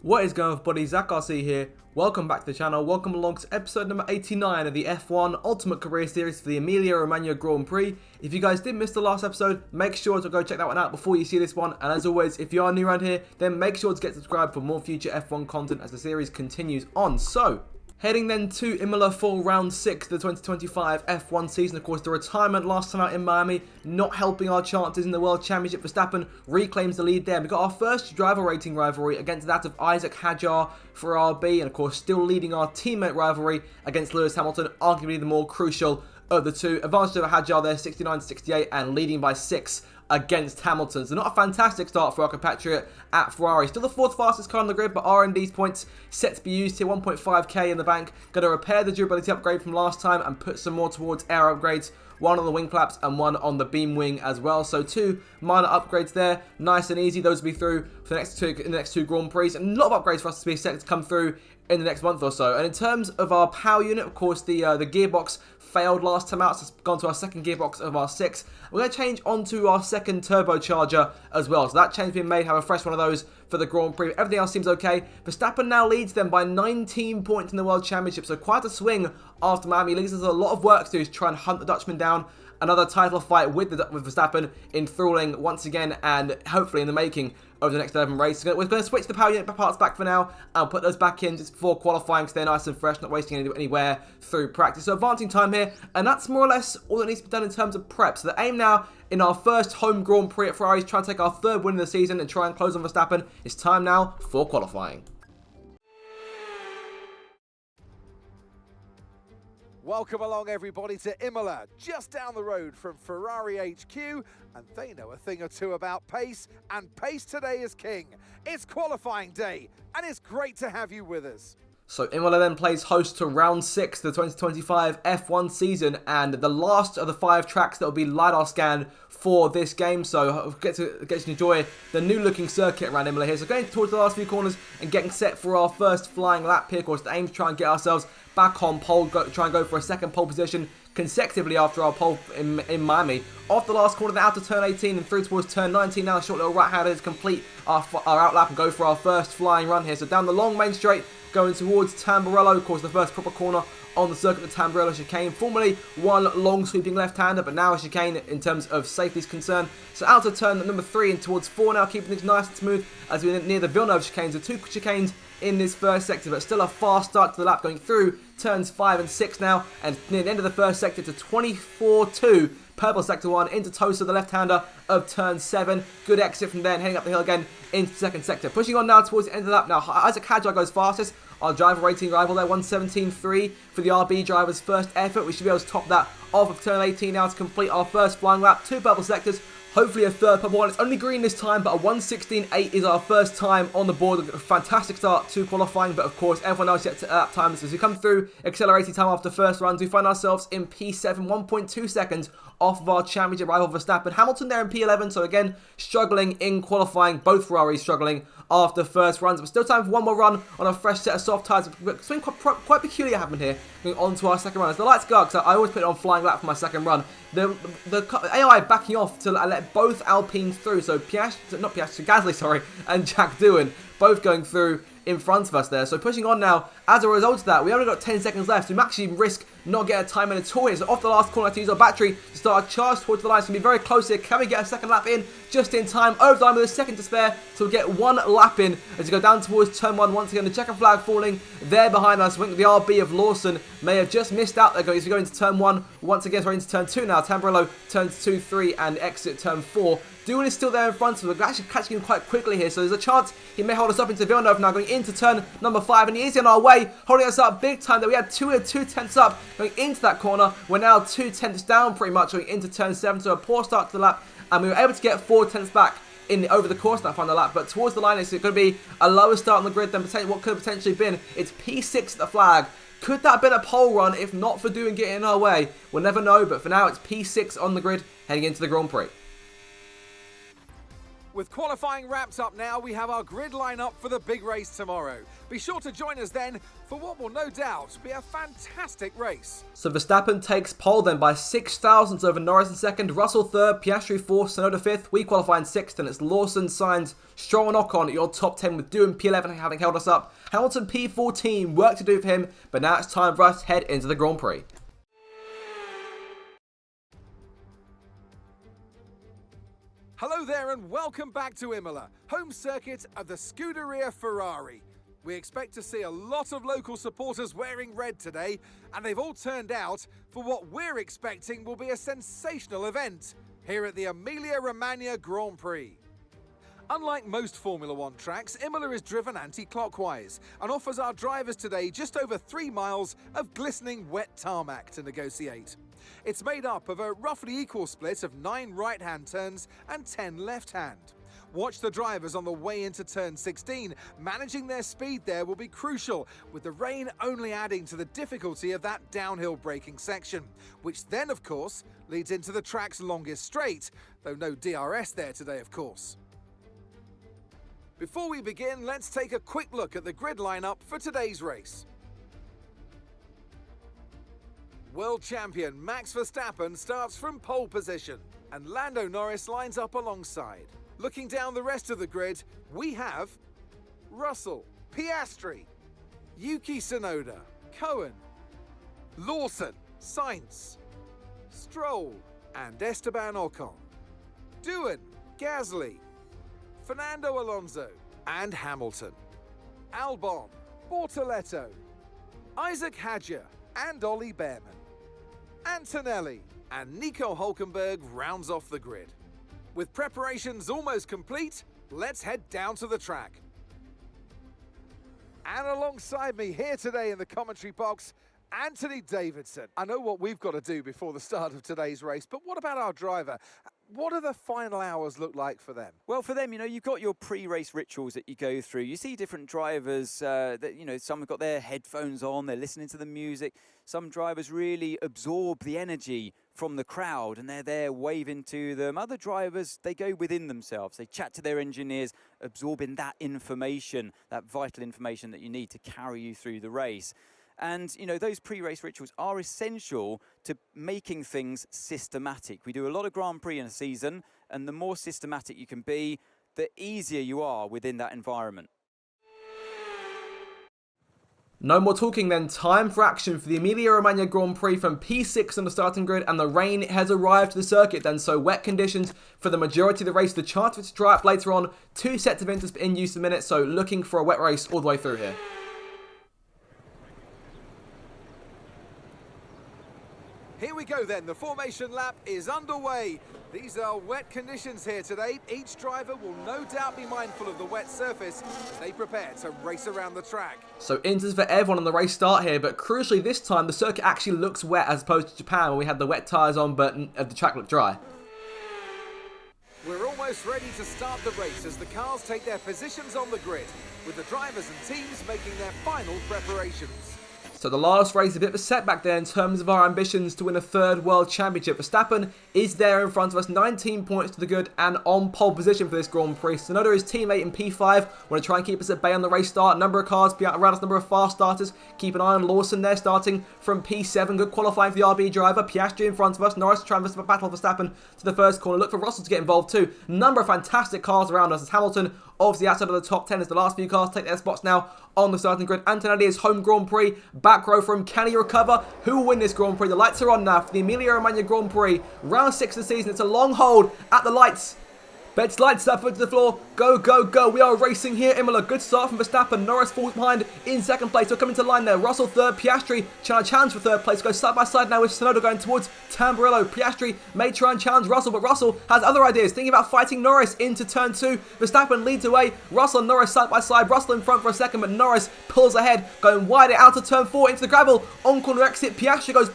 What is going on, everybody? Zach RC here. Welcome back to the channel. Welcome along to episode number 89 of the F1 Ultimate Career Series for the Emilia Romagna Grand Prix. If you guys did miss the last episode, make sure to go check that one out before you see this one. And as always, if you are new around here, then make sure to get subscribed for more future F1 content as the series continues on. So, heading then to Imola for round 6 of the 2025 F1 season. Of course, the retirement last time out in Miami, not helping our chances in the World Championship. Verstappen reclaims the lead there. We've got our first driver rating rivalry against that of Isaac Hadjar for RB. And of course, still leading our teammate rivalry against Lewis Hamilton, arguably the more crucial of the two. Advantage over Hadjar there, 69-68, and leading by 6 against Hamilton. So not a fantastic start for our compatriot at Ferrari. Still the 4th fastest car on the grid, but R&D's points set to be used here. 1.5k in the bank. Going to repair the durability upgrade from last time and put some more towards air upgrades. One on the wing flaps and one on the beam wing as well. So 2 minor upgrades there. Nice and easy. Those will be through for the next two Grand Prix. And a lot of upgrades for us to be set to come through in the next month or so. And in terms of our power unit, of course, the gearbox failed last time out, so it's gone to our second gearbox of our 6. We're going to change onto our second turbocharger as well. So that change being made, have a fresh one of those for the Grand Prix. Everything else seems okay. Verstappen now leads them by 19 points in the World Championship, so quite a swing after Miami. Leaves us a lot of work to do to try and hunt the Dutchman down. Another title fight with Verstappen enthralling once again, and hopefully in the making over the next 11 races. We're going to switch the power unit parts back for now and put those back in just before qualifying because they're nice and fresh, not wasting anywhere through practice. So advancing time here, and that's more or less all that needs to be done in terms of prep. So the aim now in our first home Grand Prix at Ferrari is try and take our 3rd win of the season and try and close on Verstappen. It's time now for qualifying. Welcome along everybody to Imola, just down the road from Ferrari HQ, and they know a thing or two about pace, and pace today is king. It's qualifying day, and it's great to have you with us. So Imola then plays host to round 6 of the 2025 F1 season, and the last of the 5 tracks that will be LiDAR scanned for this game. So get to enjoy the new looking circuit around Imola here. So going towards the last few corners and getting set for our first flying lap here. Of course, the aim to try and get ourselves back on pole, try and go for a second pole position consecutively after our pole in Miami. Off the last corner, out to turn 18 and through towards turn 19. Now a short little right-hander to complete our outlap and go for our first flying run here. So down the long main straight, going towards Tamburello, of course the first proper corner on the circuit of Tamburello chicane. Formerly one long sweeping left-hander, but now a chicane in terms of safety is concerned. So out of turn number 3 and towards 4 now, keeping things nice and smooth as we're near the Villeneuve chicanes. So 2 chicanes in this first sector, but still a fast start to the lap, going through turns 5 and 6 now, and near the end of the first sector to 24.2. Purple sector 1 into Tosa, the left-hander of turn 7. Good exit from there and heading up the hill again into second sector. Pushing on now towards the end of the lap. Now Isaac Hadjar goes fastest. Our driver rating rival there, 117.3 for the RB driver's first effort. We should be able to top that off of turn 18 now to complete our first flying lap. 2 purple sectors. Hopefully a 3rd purple one. It's only green this time, but a 1:16.8 is our first time on the board. A fantastic start to qualifying, but of course everyone else yet to lap times. As we come through accelerating time after first runs, we find ourselves in P7, 1.2 seconds off of our championship rival Verstappen. Hamilton there in P11, so again struggling in qualifying. Both Ferraris struggling after first runs, but still time for one more run on a fresh set of soft tyres. Something quite peculiar happened here. Going on to our second run. As the lights go up, because I always put it on flying lap for my second run. The AI backing off to let both Alpines through. So Gasly, and Jack Doohan both going through in front of us there. So pushing on now. As a result of that, we only got 10 seconds left. So we actually risk not getting a time in at all here. So off the last corner, to use our battery to start a charge towards the line. It's going to be very close here. Can we get a second lap in just in time? Overtime with a second to spare. So we'll get 1 lap in as we go down towards turn 1. Once again, the checker flag falling there behind us. I think the RB of Lawson may have just missed out there as we go into turn 1. Once again, we're into turn 2 now. Tamburello turns 2, 3 and exit turn 4. Doohan is still there in front of us. We're actually catching him quite quickly here. So there's a chance he may hold us up into Villeneuve now, going into turn number 5. And he is on our way, holding us up big time. That we had 2/10 up going into that corner. We're now 2/10 down pretty much going into turn 7. So a poor start to the lap. And we were able to get 4/10 back over the course of that final lap. But towards the line, it's going to be a lower start on the grid than what could have potentially been. It's P6 at the flag. Could that have been a pole run if not for Doohan getting in our way? We'll never know. But for now, it's P6 on the grid heading into the Grand Prix. With qualifying wrapped up now, we have our grid lineup for the big race tomorrow. Be sure to join us then for what will no doubt be a fantastic race. So Verstappen takes pole then by 6 thousandths over Norris in second, Russell third, Piastri fourth, Tsunoda fifth. We qualify in sixth, and it's Lawson, Sainz, Stroll and Ocon at your top 10 with Dew and P11 having held us up. Hamilton P14, work to do for him, but now it's time for us to head into the Grand Prix. Hello there and welcome back to Imola, home circuit of the Scuderia Ferrari. We expect to see a lot of local supporters wearing red today, and they've all turned out for what we're expecting will be a sensational event here at the Emilia Romagna Grand Prix. Unlike most Formula One tracks, Imola is driven anti-clockwise and offers our drivers today just over 3 miles of glistening wet tarmac to negotiate. It's made up of a roughly equal split of 9 right-hand turns and 10 left-hand. Watch the drivers on the way into turn 16. Managing their speed there will be crucial, with the rain only adding to the difficulty of that downhill braking section, which then, of course, leads into the track's longest straight, though no DRS there today, of course. Before we begin, let's take a quick look at the grid lineup for today's race. World champion Max Verstappen starts from pole position, and Lando Norris lines up alongside. Looking down the rest of the grid, we have Russell, Piastri, Yuki Tsunoda, Cohen, Lawson, Sainz, Stroll, and Esteban Ocon, Doohan, Gasly, Fernando Alonso, and Hamilton, Albon, Bortoletto, Isaac Hadjar, and Ollie Behrman. Antonelli and Nico Hülkenberg rounds off the grid. With preparations almost complete, let's head down to the track. And alongside me here today in the commentary box, Anthony Davidson. I know what we've got to do before the start of today's race, but what about our driver? What do the final hours look like for them? Well, for them, you've got your pre-race rituals that you go through. You see different drivers that, some have got their headphones on, they're listening to the music. Some drivers really absorb the energy from the crowd and they're there waving to them. Other drivers, they go within themselves. They chat to their engineers, absorbing that information, that vital information that you need to carry you through the race. And, those pre-race rituals are essential to making things systematic. We do a lot of Grand Prix in a season, and the more systematic you can be, the easier you are within that environment. No more talking then, time for action for the Emilia Romagna Grand Prix from P6 on the starting grid, and the rain has arrived to the circuit then, so wet conditions for the majority of the race. The chance for it to dry up later on, 2 sets of inters in use a minute, so looking for a wet race all the way through here. Here we go then, the formation lap is underway. These are wet conditions here today. Each driver will no doubt be mindful of the wet surface as they prepare to race around the track. So inters for everyone on the race start here, but crucially this time the circuit actually looks wet as opposed to Japan where we had the wet tyres on but the track looked dry. We're almost ready to start the race as the cars take their positions on the grid, with the drivers and teams making their final preparations. So the last race, a bit of a setback there in terms of our ambitions to win a 3rd World Championship. Verstappen is there in front of us, 19 points to the good and on pole position for this Grand Prix. Tsunoda, his teammate in P5, want to try and keep us at bay on the race start. Number of cars around us, number of fast starters. Keep an eye on Lawson there, starting from P7. Good qualifying for the RB driver. Piastri in front of us. Norris trying to battle Verstappen to the first corner. Look for Russell to get involved too. Number of fantastic cars around us as Hamilton, obviously outside of the top 10 as the last few cars take their spots now on the starting grid. Antonelli is home Grand Prix. Back row from can he recover? Who will win this Grand Prix? The lights are on now for the Emilia Romagna Grand Prix. Round 6 of the season. It's a long hold at the lights. Betts lights that foot to the floor. Go, go, go. We are racing here. Imola. Good start from Verstappen. Norris falls behind in second place. Still coming to line there. Russell third. Piastri trying to challenge for third place. Go side by side now with Tsunoda going towards Tamburello. Piastri may try and challenge Russell, but Russell has other ideas. Thinking about fighting Norris into turn 2. Verstappen leads away. Russell and Norris side by side. Russell in front for a second, but Norris pulls ahead. Going wide out of turn 4 into the gravel. On corner exit. Piastri goes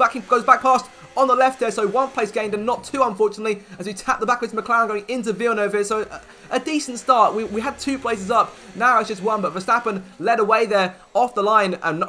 back past on the left there, so 1 place gained and not 2, unfortunately, as we tap the backwards McLaren going into Villeneuve here. So a decent start. We had 2 places up. Now it's just 1, but Verstappen led away there off the line, and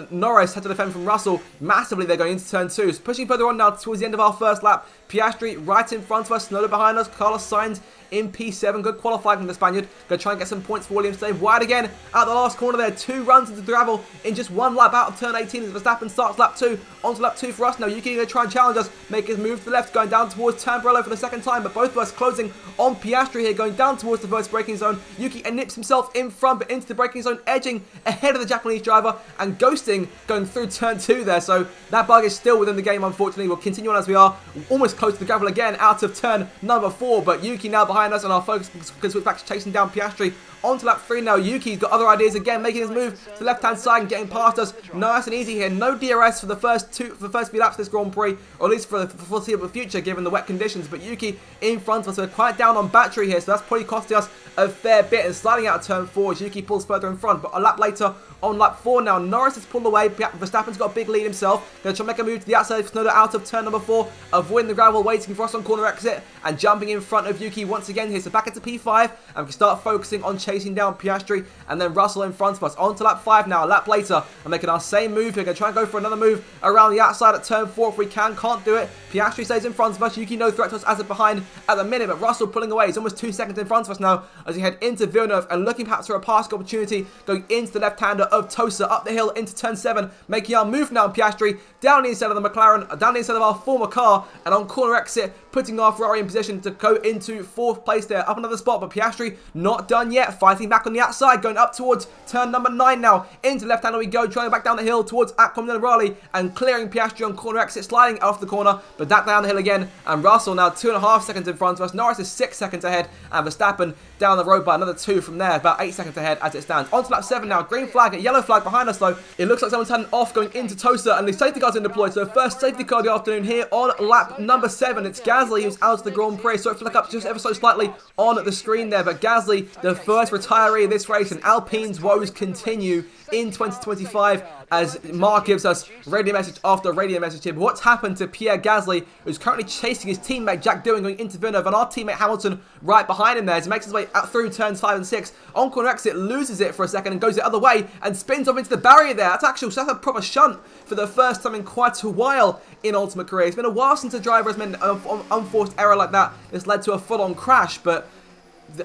Norris had to defend from Russell massively. They're going into turn 2. So pushing further on now towards the end of our first lap. Piastri right in front of us, Tsunoda behind us, Carlos Sainz in P7. Good qualifying from the Spaniard. Going to try and get some points for Williams today. Wide again out the last corner there. 2 runs into the gravel in just 1 lap out of turn 18 as Verstappen starts lap 2. Onto lap 2 for us now. Yuki going to try and challenge us. Make his move to the left, going down towards Tamburello for the second time. But both of us closing on Piastri here, going down towards the first braking zone. Yuki nips himself in front, but into the braking zone, edging ahead of the Japanese driver and ghosting going through turn 2 there. So that bug is still within the game, unfortunately. We'll continue on as we are almost close to the gravel again out of turn number 4. But Yuki now behind us, and our focus can switch back to chasing down Piastri. On to lap 3 now. Yuki's got other ideas again, making his move to the left-hand side and getting past us. Nice and easy here. No DRS for the first few laps of this Grand Prix, or at least for the foreseeable future, given the wet conditions. But Yuki in front of us. We're quite down on battery here, so that's probably costing us a fair bit. And sliding out of turn 4 as Yuki pulls further in front. But a lap later, on lap 4 now, Norris has pulled away. Verstappen's got a big lead himself. Going to try and make a move to the outside of Tsunoda out of turn number 4, avoiding the gravel, waiting for us on corner exit, and jumping in front of Yuki once again here. So back into P5, and we can start focusing on chasing down Piastri, and then Russell in front of us. On to lap 5 now, a lap later, and making our same move here. Going to try and go for another move around the outside at turn 4 if we can. Can't do it. Piastri stays in front of us. Yuki no threat to us as of behind at the minute, but Russell pulling away. He's almost 2 seconds in front of us now as we head into Villeneuve and looking perhaps for a passing opportunity, going into the left-hander of Tosa, up the hill into turn 7, making our move now. Piastri down the inside of the McLaren, down the inside of our former car, and on corner exit, putting our Ferrari in position to go into 4th place there, up another spot. But Piastri not done yet, fighting back on the outside, going up towards turn number 9 now. Into left-hander we go, trying back down the hill towards Aqua Minerali and clearing Piastri on corner exit, sliding off the corner, but that down the hill again. And Russell now 2.5 seconds in front of us. Norris is 6 seconds ahead, and Verstappen down the road by another 2 from there, about 8 seconds ahead as it stands. On to lap 7 now, green flag, a yellow flag behind us though. It looks like someone's had an off going into Tosa, and the safety car's been deployed. So first safety car of the afternoon here on lap number 7. It's Gasly who's out of the Grand Prix, so it flick up just ever so slightly on the screen there. But Gasly, the first retiree of this race, and Alpine's woes continue in 2025 as Mark gives us radio message after radio message here. But what's happened to Pierre Gasly, who's currently chasing his teammate Jack Doohan going into Villeneuve, and our teammate Hamilton right behind him there as he makes his way out through turns 5 and 6. On corner exit, loses it for a second and goes the other way and spins off into the barrier there. That's a proper shunt for the first time in quite a while in Ultimate Career. It's been a while since a driver has made an unforced error like that. It's led to a full-on crash, but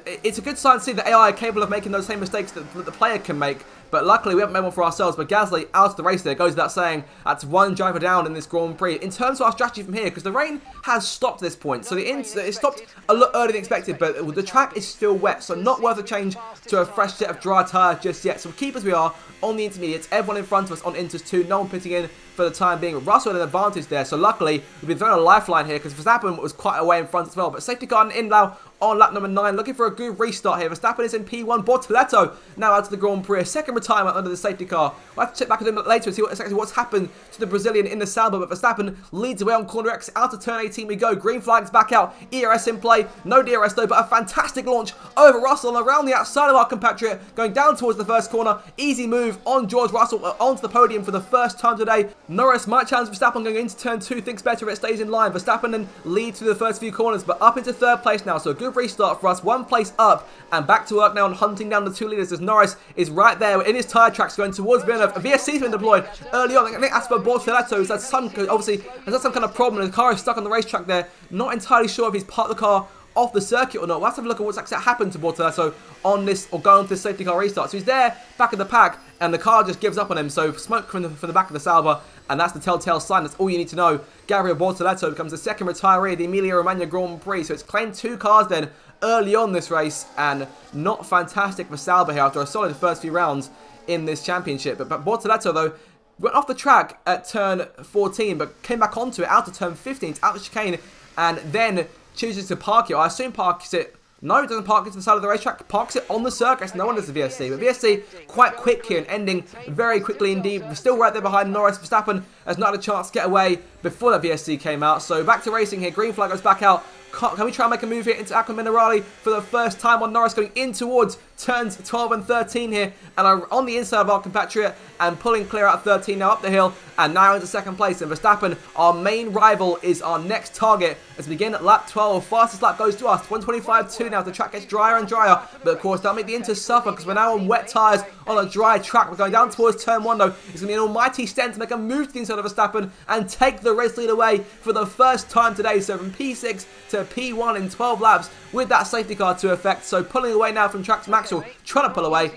it's a good sign to see that AI are capable of making those same mistakes that the player can make. But luckily, we haven't made one for ourselves. But Gasly out of the race there, goes without saying. That's 1 driver down in this Grand Prix. In terms of our strategy from here, because the rain has stopped at this point. So it stopped a lot earlier than expected, but the track is still wet. So not worth a change to a fresh set of dry tyres just yet. So we'll keep as we are on the intermediates. Everyone in front of us on Inters 2. No one pitting in for the time being. Russell had an advantage there. So luckily, we've been thrown a lifeline here because Verstappen was quite away in front as well. But safety car in now on lap number 9, looking for a good restart here. Verstappen is in P1. Bortoleto now out of the Grand Prix. A second retirement under the safety car. We'll have to check back with him later and see exactly what's happened to the Brazilian in the Sauber. But Verstappen leads away on corner exit. Out of turn 18 we go. Green flags back out. ERS in play. No DRS though, but a fantastic launch over Russell and around the outside of our compatriot, going down towards the first corner. Easy move on George Russell onto the podium for the first time today. Norris might challenge Verstappen going into turn 2. Thinks better if it stays in line. Verstappen then leads through the first few corners, but up into 3rd place now. So a good restart for us. 1 place up and back to work now on hunting down the 2 leaders as Norris is right there in his tyre tracks going towards Villeneuve. A VSC's been deployed early on. I think that's for Bortoleto, who's had some kind of problem. The car is stuck on the racetrack there. Not entirely sure if he's parked the car off the circuit or not. We'll have to have a look at what's actually happened to Bortoleto on this, or going to this safety car restart. So he's there back in the pack and the car just gives up on him. So smoke from the back of the Sauber, and that's the telltale sign. That's all you need to know. Gabriel Bortoleto becomes the second retiree of the Emilia Romagna Grand Prix. So it's claimed 2 cars then early on this race, and not fantastic for Sauber here after a solid first few rounds in this championship. But Bortoleto though went off the track at turn 14 but came back onto it out to turn 15, out the chicane, and then chooses to park it. I assume parks it. No, it doesn't park it to the side of the racetrack. Parks it on the circuit. No one does the VSC. But VSC quite quick here and ending very quickly indeed. We're still right there behind Norris. Verstappen has not had a chance to get away before that VSC came out. So back to racing here. Green flag goes back out. Can we try and make a move here into Aqua Minerali for the first time on Norris going in towards turns 12 and 13 here, and are on the inside of our compatriot and pulling clear out of 13 now up the hill, and now into second place. And Verstappen, our main rival, is our next target as we begin at lap 12. Fastest lap goes to us, 125.2 now. The track gets drier and drier, but of course that'll make the Inters suffer because we're now on wet tyres on a dry track. We're going down towards turn 1 though. It's going to be an almighty stent to make a move to the inside of Verstappen and take the race lead away for the first time today. So from P6 to P1 in 12 laps with that safety car to effect. So pulling away now from track to Maxwell, trying to pull away.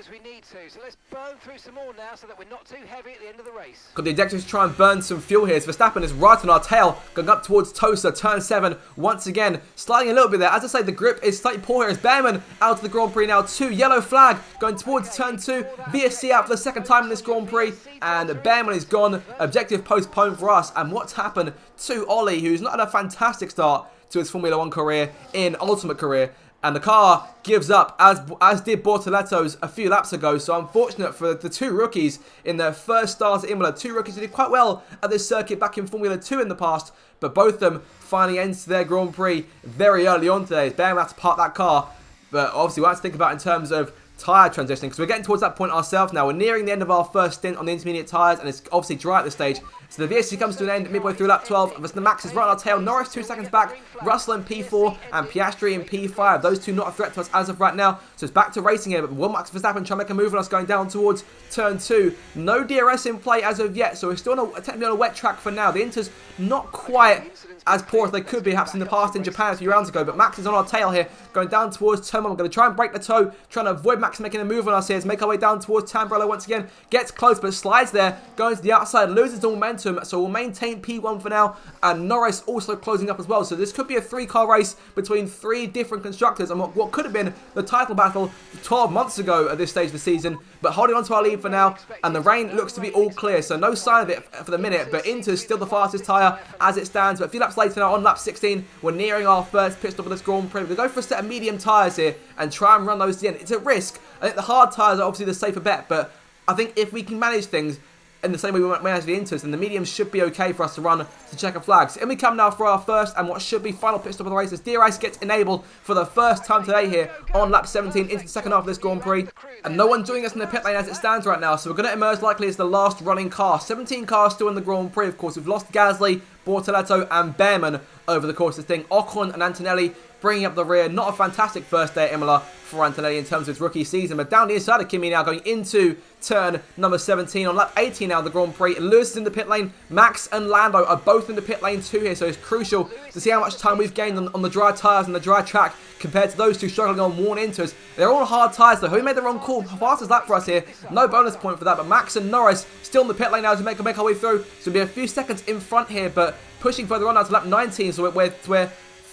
We need to, so let's burn through some more now so that we're not too heavy at the end of the race. Got the ejectors to try and burn some fuel here. So Verstappen is right on our tail, going up towards Tosa, turn 7, once again, sliding a little bit there. As I say, the grip is slightly poor here as Behrman out of the Grand Prix now, 2, yellow flag, going towards turn 2, VSC out for the second time in this Grand Prix, and Behrman is gone, objective postponed for us. And what's happened to Ollie, who's not had a fantastic start to his Formula 1 career in Ultimate career, and the car gives up, as did Bortoletto's a few laps ago. So unfortunate for the two rookies in their first start at Imola. Two rookies who did quite well at this circuit back in Formula 2 in the past, but both of them finally ends their Grand Prix very early on today. Behrman had to park that car, but obviously we have to think about in terms of tyre transitioning, because we're getting towards that point ourselves now. We're nearing the end of our first stint on the intermediate tyres, and it's obviously dry at this stage. So the VSC comes to an end midway through lap 12. The Max is right on our tail. Norris 2 seconds back. Russell in P4 and Piastri in P5. Those two not a threat to us as of right now. So it's back to racing here. But will Max Verstappen try to make a move on us going down towards turn 2? No DRS in play as of yet. So we're still technically on a wet track for now. The Inter's not quite as poor as they could be perhaps in the past in Japan a few rounds ago. But Max is on our tail here, going down towards turn 1. We're going to try and break the toe, trying to avoid Max making a move on us here. Let's make our way down towards Tamburello once again. Gets close, but slides there, going to the outside, loses all momentum. So we'll maintain P1 for now, and Norris also closing up as well. So this could be a 3-car race between 3 different constructors, and what could have been the title battle 12 months ago at this stage of the season. But holding on to our lead for now, and the rain looks to be all clear, so no sign of it for the minute. But Inter's still the fastest tyre as it stands. But a few laps later now, on lap 16, we're nearing our first pit stop of this Grand Prix. We're going to go for a set of medium tyres here and try and run those to the end. It's a risk. I think the hard tyres are obviously the safer bet, but I think if we can manage things in the same way we manage the Inters, then the mediums should be okay for us to run to checker flags. And we come now for our first and what should be final pit stop of the race as DRS gets enabled for the first time today here on lap 17 into the second half of this Grand Prix. And no one joining us in the pit lane as it stands right now, so we're going to emerge likely as the last running car. 17 cars still in the Grand Prix, of course. We've lost Gasly, Bortoletto and Behrman over the course of the thing. Ocon and Antonelli bringing up the rear. Not a fantastic first day at Imola for Antonelli in terms of his rookie season, but down the inside of Kimi now going into turn number 17 on lap 18 now of the Grand Prix. Lewis is in the pit lane. Max and Lando are both in the pit lane too here, so it's crucial to see how much time we've gained on the dry tyres and the dry track compared to those two struggling on worn Inters. They're all hard tyres though. Who made the wrong call? Fastest lap for us here. No bonus point for that, but Max and Norris still in the pit lane now as we make our way through. So we'll be a few seconds in front here, but pushing further on now to lap 19, so we're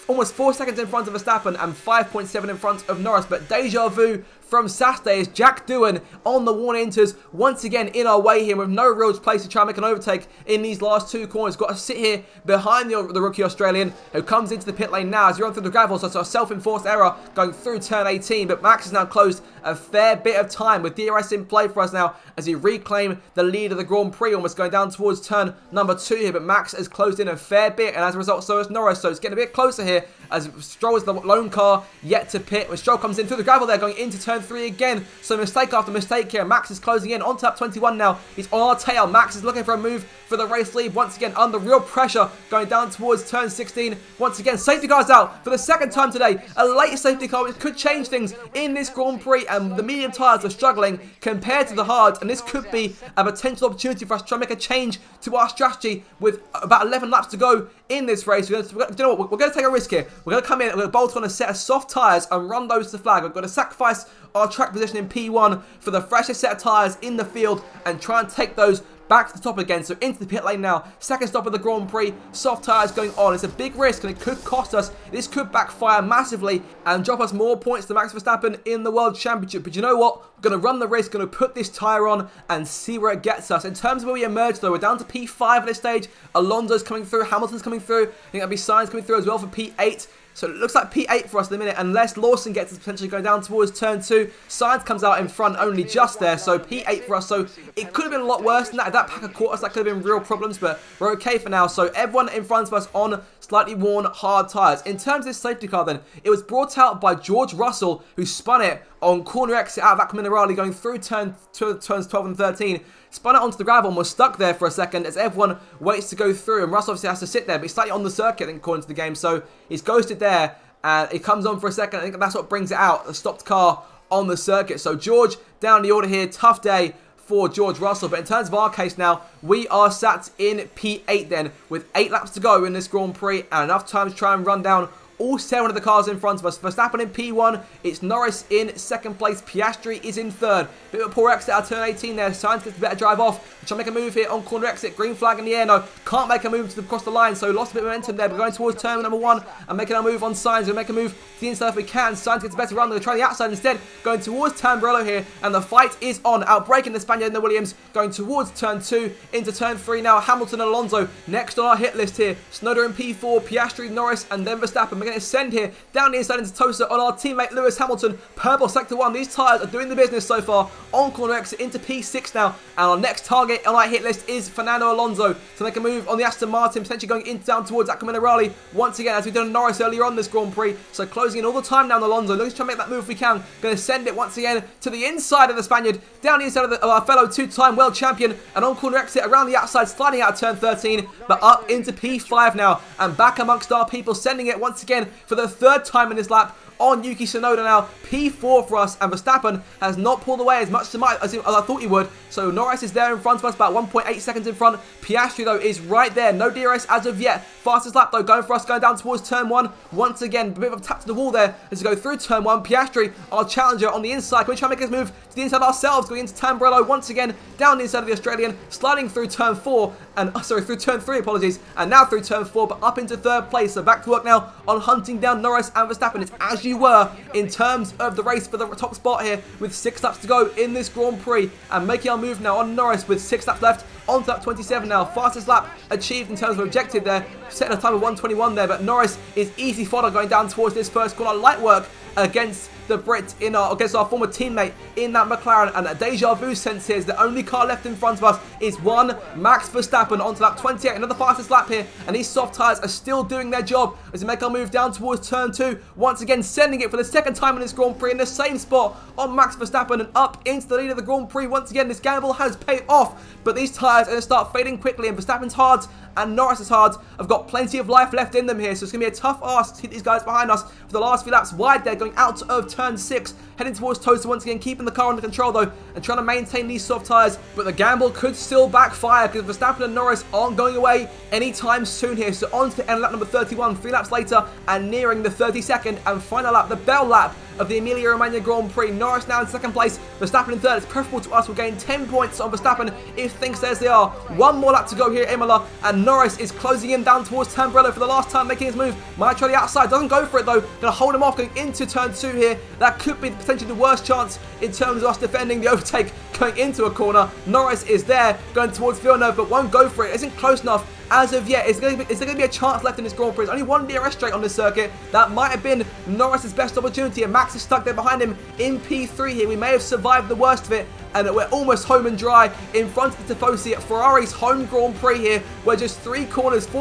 almost 4 seconds in front of Verstappen and 5.7 in front of Norris. But deja vu from Saturday is Jack Doohan on the worn Inters once again in our way here with no real place to try and make an overtake in these last 2 corners. Got to sit here behind the rookie Australian who comes into the pit lane now as you run through the gravel. So it's a self-enforced error going through turn 18. But Max has now closed a fair bit of time with DRS in play for us now as he reclaimed the lead of the Grand Prix, almost going down towards turn number 2 here. But Max has closed in a fair bit, and as a result so has Norris. So it's getting a bit closer here as Stroll is the lone car yet to pit. When Stroll comes in through the gravel there going into turn 3 again. So mistake after mistake here. Max is closing in on lap 21 now. He's on our tail. Max is looking for a move for the race lead. Once again under real pressure going down towards turn 16. Once again safety car's out for the second time today. A late safety car which could change things in this Grand Prix, and the medium tyres are struggling compared to the hards, and this could be a potential opportunity for us to try and make a change to our strategy with about 11 laps to go in this race. We're going to take a risk here. We're going to come in, we're going to bolt on a set of soft tyres and run those to flag. We're going to sacrifice our track position in P1 for the freshest set of tyres in the field and try and take those back to the top again. So into the pit lane now. Second stop of the Grand Prix. Soft tyres going on. It's a big risk and it could cost us. This could backfire massively and drop us more points to Max Verstappen in the World Championship. But you know what? We're going to run the risk. Going to put this tyre on and see where it gets us. In terms of where we emerge though, we're down to P5 at this stage. Alonso's coming through. Hamilton's coming through. I think that'll be Sainz coming through as well for P8. So it looks like P8 for us in a minute, unless Lawson gets us potentially going down towards turn 2. Sainz comes out in front only just there, so P8 for us. So it could have been a lot worse than that. If that pack had caught us, that could have been real problems, but we're okay for now. So everyone in front of us on slightly worn hard tyres. In terms of this safety car then, it was brought out by George Russell, who spun it on corner exit out of that Minerali, going through turns 12 and 13. Spun out onto the gravel and was stuck there for a second as everyone waits to go through. And Russ obviously has to sit there, but he's slightly on the circuit, I think, according to the game. So he's ghosted there, and it comes on for a second. I think that's what brings it out, the stopped car on the circuit. So George down the order here. Tough day for George Russell. But in terms of our case now, we are sat in P8 then, with 8 laps to go in this Grand Prix, and enough time to try and run down all 7 of the cars in front of us. Verstappen in P1, it's Norris in second place, Piastri is in third. Bit of a poor exit out of turn 18 there, Sainz gets a better drive off. Trying to make a move here on corner exit, green flag in the air, no, can't make a move across the line, so lost a bit of momentum there, but going towards turn number 1 and making a move on Sainz. We'll make a move to the inside if we can. Sainz gets a better run, they're trying the outside instead, going towards Tamburello here, and the fight is on, outbreaking the Spaniard in the Williams, going towards turn 2, into turn 3 now. Hamilton and Alonso next on our hit list here. Snowder in P4, Piastri, Norris, and then Verstappen. We're going to ascend here down the inside into Tosa on our teammate Lewis Hamilton. Purple sector 1. These tyres are doing the business so far. On corner exit into P6 now. And our next target on our hit list is Fernando Alonso to make a move on the Aston Martin, potentially going in down towards Minerali once again, as we've done Norris earlier on this Grand Prix. So closing in all the time down Alonso. Looking to try and make that move if we can. Going to send it once again to the inside of the Spaniard. Down the inside of our fellow 2-time world champion. And on corner exit around the outside, sliding out of turn 13. But up into P5 now. And back amongst our people, sending it once again for the 3rd time in this lap on Yuki Tsunoda now. P4 for us, and Verstappen has not pulled away as much as I thought he would. So Norris is there in front of us, about 1.8 seconds in front. Piastri though is right there, no DRS as of yet. Fastest lap though, going for us, going down towards turn 1. Once again, a bit of a tap to the wall there as we go through turn 1. Piastri, our challenger on the inside. Can we try and make this move to the inside ourselves, going into Tamburello once again, down the inside of the Australian, sliding through turn 4, and through turn 3, apologies, and now through turn 4, but up into 3rd place. So back to work now on hunting down Norris and Verstappen. It's as you were in terms of the race for the top spot here, with 6 laps to go in this Grand Prix, and making our move now on Norris with 6 laps left. On to lap 27 now. Fastest lap achieved in terms of objective there. Setting a time of 1:21 there, but Norris is easy fodder going down towards this first corner. Light work against the Brit against our former teammate in that McLaren, and a deja vu sense here is the only car left in front of us is one Max Verstappen onto lap 28, another fastest lap here, and these soft tyres are still doing their job as we make our move down towards turn 2, once again sending it for the 2nd time in this Grand Prix in the same spot on Max Verstappen and up into the lead of the Grand Prix. Once again, this gamble has paid off, but these tyres are going to start fading quickly, and Verstappen's hards and Norris's hards have got plenty of life left in them here, so it's going to be a tough ask to hit these guys behind us for the last few laps. Wide there, going out of turn 6, heading towards Tosa once again, keeping the car under control though, and trying to maintain these soft tyres, but the gamble could still backfire because Verstappen and Norris aren't going away anytime soon here. So on to the end of lap number 31, 3 laps later, and nearing the 32nd and final lap, the bell lap of the Emilia Romagna Grand Prix. Norris now in 2nd place, Verstappen in 3rd. It's preferable to us. We'll gain 10 points on Verstappen if things stay as they are. 1 more lap to go here at Imola, and Norris is closing in down towards Tamburello for the last time, making his move. Might try the outside, doesn't go for it though. Going to hold him off going into turn 2 here. That could be potentially the worst chance in terms of us defending the overtake going into a corner. Norris is there going towards Villeneuve, but won't go for it. Isn't close enough as of yet. Is there going to be a chance left in this Grand Prix? There's only 1 DRS straight on this circuit. That might have been Norris's best opportunity, and Max is stuck there behind him in P3 here. We may have survived the worst of it, and we're almost home and dry in front of the Tifosi at Ferrari's home Grand Prix here. We're just 4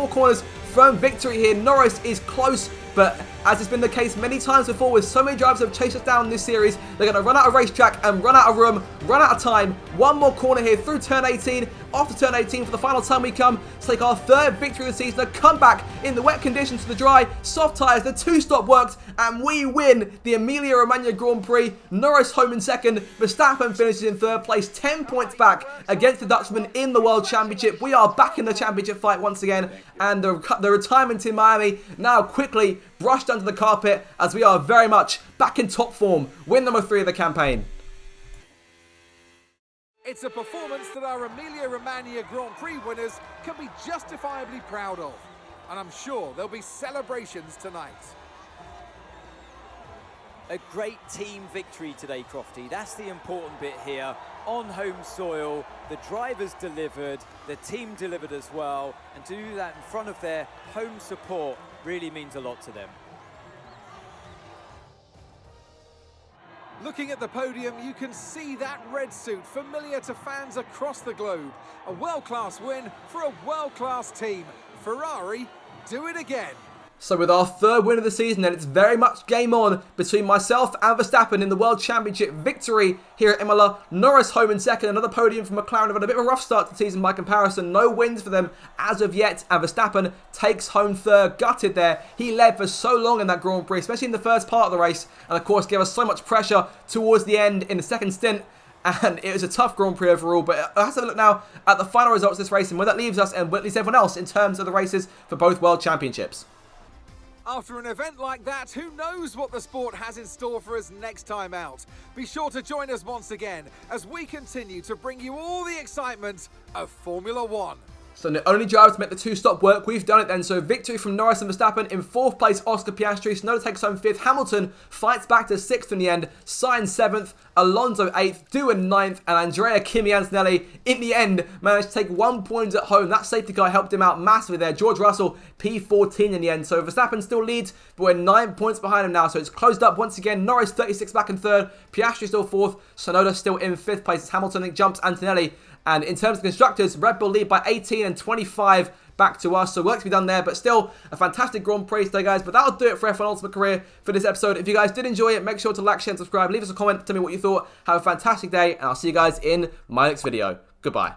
corners from victory here. Norris is close, but as has been the case many times before with so many drivers that have chased us down in this series, they're going to run out of racetrack and run out of room, run out of time. 1 more corner here through turn 18. After turn 18 for the final time we come to take our 3rd victory of the season. A comeback in the wet conditions to the dry. Soft tyres, the 2-stop worked, and we win the Emilia Romagna Grand Prix. Norris home in 2nd. Verstappen finishes in 3rd place. 10 points back against the Dutchman in the World Championship. We are back in the championship fight once again, and the retirement in Miami now quickly brushed under the carpet as we are very much back in top form. Win number 3 of the campaign. It's a performance that our Emilia Romagna Grand Prix winners can be justifiably proud of, and I'm sure there'll be celebrations tonight. A great team victory today, Crofty. That's the important bit here. On home soil, the drivers delivered, the team delivered as well, and to do that in front of their home support really means a lot to them. Looking at the podium, you can see that red suit familiar to fans across the globe. A world-class win for a world-class team. Ferrari, do it again. So with our third win of the season, then it's very much game on between myself and Verstappen in the World Championship victory here at Imola. Norris home in second, another podium for McLaren. Have had a bit of a rough start to the season by comparison. No wins for them as of yet, and Verstappen takes home third, gutted there. He led for so long in that Grand Prix, especially in the first part of the race, and of course gave us so much pressure towards the end in the second stint. And it was a tough Grand Prix overall, but let's have a look now at the final results of this race and where that leaves us and where it leaves everyone else in terms of the races for both World Championships. After an event like that, who knows what the sport has in store for us next time out? Be sure to join us once again as we continue to bring you all the excitement of Formula One. So the only driver to make the two-stop work, we've done it then. So victory from Norris and Verstappen. In fourth place, Oscar Piastri. Tsunoda takes home fifth. Hamilton fights back to sixth in the end. Sainz seventh. Alonso eighth. Doohan ninth. And Andrea Kimi Antonelli, in the end, managed to take 1 point at home. That safety car helped him out massively there. George Russell, P14 in the end. So Verstappen still leads, but we're 9 points behind him now. So it's closed up once again. Norris 36 back in third. Piastri still fourth. Tsunoda still in fifth place. As Hamilton jumps Antonelli. And in terms of constructors, Red Bull lead by 18 and 25 back to us. So work to be done there, but still a fantastic Grand Prix today, guys. But that'll do it for F1 Ultimate Career for this episode. If you guys did enjoy it, make sure to like, share, and subscribe. Leave us a comment. Tell me what you thought. Have a fantastic day, and I'll see you guys in my next video. Goodbye.